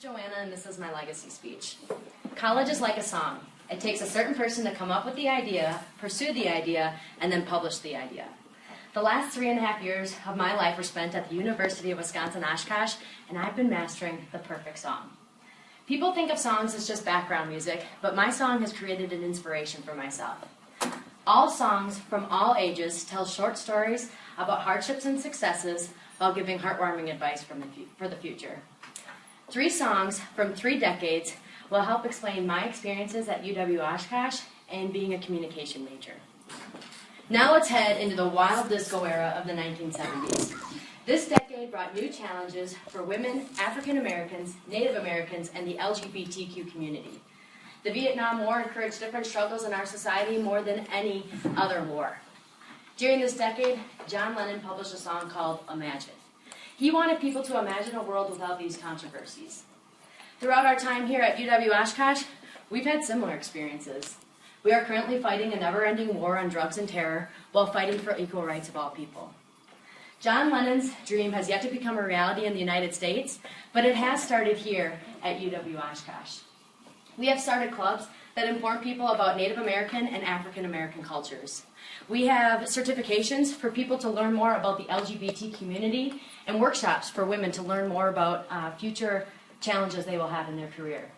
Joanna, and this is my legacy speech. College is like a song. It takes a certain person to come up with the idea, pursue the idea, and then publish the idea. The last 3.5 years of my life were spent at the University of Oshkosh, and I've been mastering the perfect song. People think of songs as just background music, but my song has created an inspiration for myself. All songs from all ages tell short stories about hardships and successes while giving heartwarming advice for the future. 3 songs from 3 decades will help explain my experiences at UW Oshkosh and being a communication major. Now let's head into the wild disco era of the 1970s. This decade brought new challenges for women, African Americans, Native Americans, and the LGBTQ community. The Vietnam War encouraged different struggles in our society more than any other war. During this decade, John Lennon published a song called Imagine. He wanted people to imagine a world without these controversies. Throughout our time here at UW Oshkosh, we've had similar experiences. We are currently fighting a never-ending war on drugs and terror while fighting for equal rights of all people. John Lennon's dream has yet to become a reality in the United States, but it has started here at UW Oshkosh. We have started clubs that inform people about Native American and African American cultures. We have certifications for people to learn more about the LGBT community and workshops for women to learn more about future challenges they will have in their career.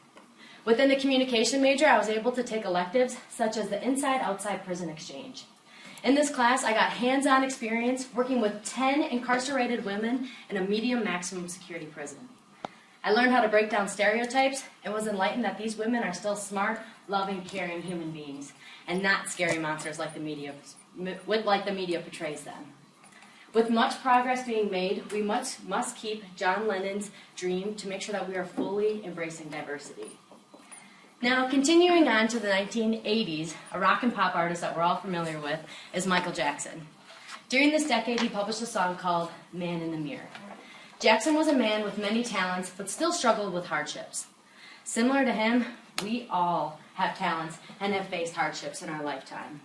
Within the communication major, I was able to take electives such as the Inside-Outside Prison Exchange. In this class, I got hands-on experience working with 10 incarcerated women in a medium maximum security prison. I learned how to break down stereotypes and was enlightened that these women are still smart, loving, caring human beings and not scary monsters like the media portrays them. With much progress being made, we must keep John Lennon's dream to make sure that we are fully embracing diversity. Now, continuing on to the 1980s, a rock and pop artist that we're all familiar with is Michael Jackson. During this decade, he published a song called Man in the Mirror. Jackson was a man with many talents, but still struggled with hardships. Similar to him, we all have talents and have faced hardships in our lifetime.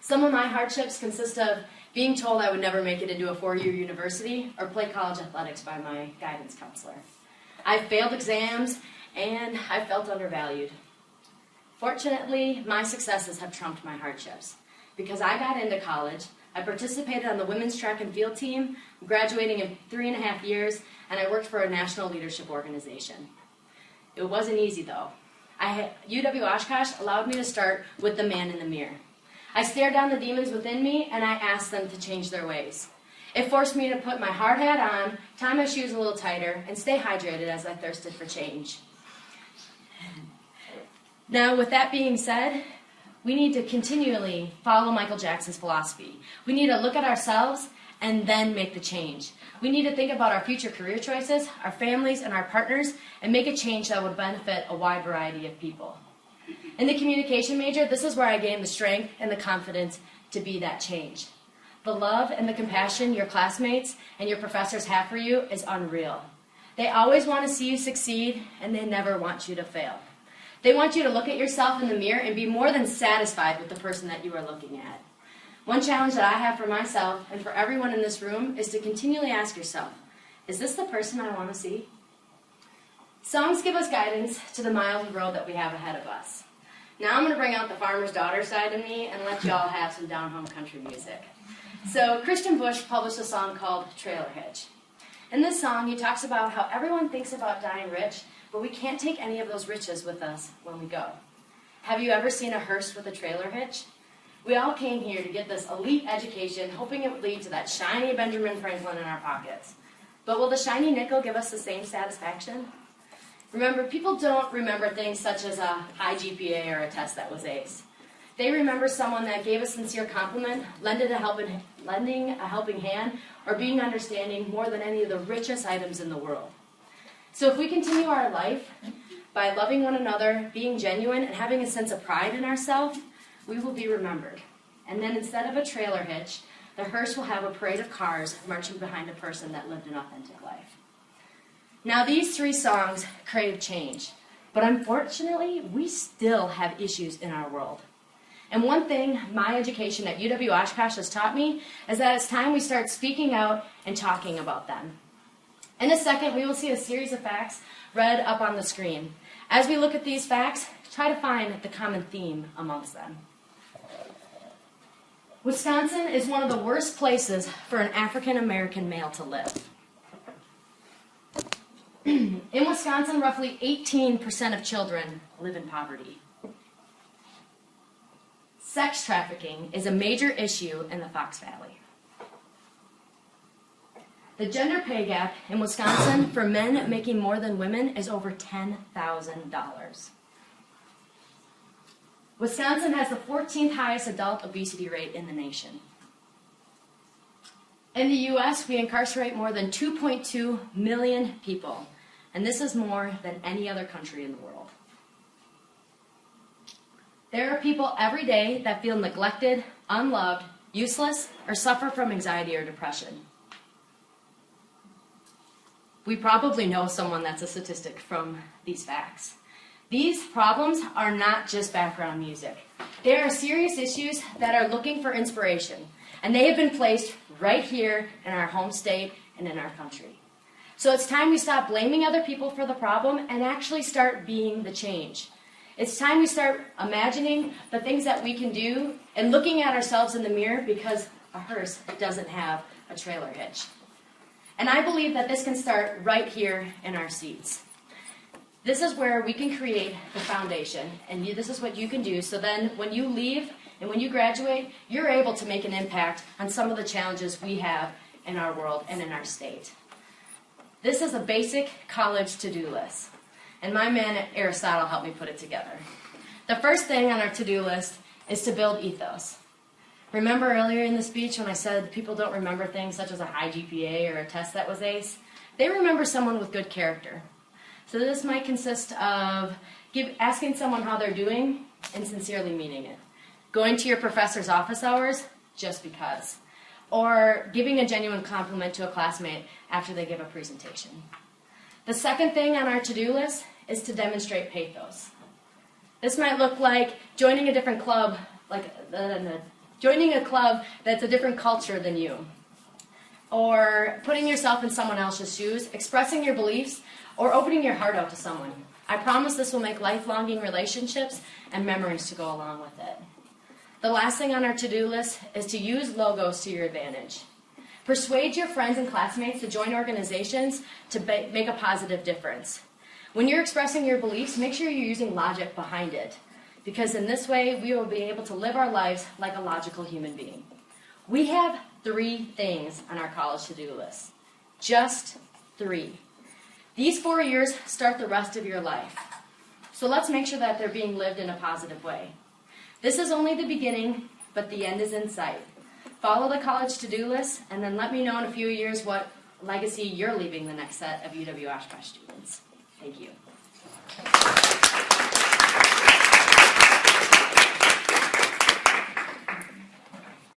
Some of my hardships consist of being told I would never make it into a 4-year university or play college athletics by my guidance counselor. I failed exams, and I felt undervalued. Fortunately, my successes have trumped my hardships. Because I got into college, I participated on the women's track and field team, graduating in 3.5 years, and I worked for a national leadership organization. It wasn't easy, though. UW Oshkosh allowed me to start with the man in the mirror. I stared down the demons within me, and I asked them to change their ways. It forced me to put my hard hat on, tie my shoes a little tighter, and stay hydrated as I thirsted for change. Now, with that being said, we need to continually follow Michael Jackson's philosophy. We need to look at ourselves and then make the change. We need to think about our future career choices, our families, and our partners, and make a change that would benefit a wide variety of people. In the communication major, this is where I gained the strength and the confidence to be that change. The love and the compassion your classmates and your professors have for you is unreal. They always want to see you succeed, and they never want you to fail. They want you to look at yourself in the mirror and be more than satisfied with the person that you are looking at. One challenge that I have for myself and for everyone in this room is to continually ask yourself, is this the person I want to see? Songs give us guidance to the miles of road that we have ahead of us. Now I'm going to bring out the farmer's daughter side of me and let you all have some down-home country music. So Christian Bush published a song called Trailer Hitch. In this song, he talks about how everyone thinks about dying rich, but we can't take any of those riches with us when we go. Have you ever seen a hearse with a trailer hitch? We all came here to get this elite education, hoping it would lead to that shiny Benjamin Franklin in our pockets. But will the shiny nickel give us the same satisfaction? Remember, people don't remember things such as a high GPA or a test that was ace. They remember someone that gave a sincere compliment, lending a helping hand, or being understanding more than any of the richest items in the world. So if we continue our life by loving one another, being genuine, and having a sense of pride in ourselves, we will be remembered. And then instead of a trailer hitch, the hearse will have a parade of cars marching behind a person that lived an authentic life. Now these 3 songs crave change, but unfortunately, we still have issues in our world. And one thing my education at UW Oshkosh has taught me is that it's time we start speaking out and talking about them. In a second, we will see a series of facts read up on the screen. As we look at these facts, try to find the common theme amongst them. Wisconsin is one of the worst places for an African American male to live. In Wisconsin, roughly 18% of children live in poverty. Sex trafficking is a major issue in the Fox Valley. The gender pay gap in Wisconsin for men making more than women is over $10,000. Wisconsin has the 14th highest adult obesity rate in the nation. In the U.S., we incarcerate more than 2.2 million people, and this is more than any other country in the world. There are people every day that feel neglected, unloved, useless, or suffer from anxiety or depression. We probably know someone that's a statistic from these facts. These problems are not just background music. They are serious issues that are looking for inspiration, and they have been placed right here in our home state and in our country. So it's time we stop blaming other people for the problem and actually start being the change. It's time we start imagining the things that we can do and looking at ourselves in the mirror because a hearse doesn't have a trailer hitch. And I believe that this can start right here in our seats. This is where we can create the foundation, and this is what you can do. So then when you leave and when you graduate, you're able to make an impact on some of the challenges we have in our world and in our state. This is a basic college to-do list, and my man Aristotle helped me put it together. The first thing on our to-do list is to build ethos. Remember earlier in the speech when I said people don't remember things such as a high GPA or a test that was ace? They remember someone with good character. So this might consist of asking someone how they're doing and sincerely meaning it. Going to your professor's office hours just because. Or giving a genuine compliment to a classmate after they give a presentation. The second thing on our to-do list is to demonstrate pathos. This might look like joining a different club, joining a club that's a different culture than you. Or putting yourself in someone else's shoes, expressing your beliefs, or opening your heart out to someone. I promise this will make lifelong relationships and memories to go along with it. The last thing on our to-do list is to use logos to your advantage. Persuade your friends and classmates to join organizations to make a positive difference. When you're expressing your beliefs, make sure you're using logic behind it, because in this way, we will be able to live our lives like a logical human being. We have 3 things on our college to-do list. Just 3. These 4 years start the rest of your life. So let's make sure that they're being lived in a positive way. This is only the beginning, but the end is in sight. Follow the college to-do list, and then let me know in a few years what legacy you're leaving the next set of UW Oshkosh students. Thank you.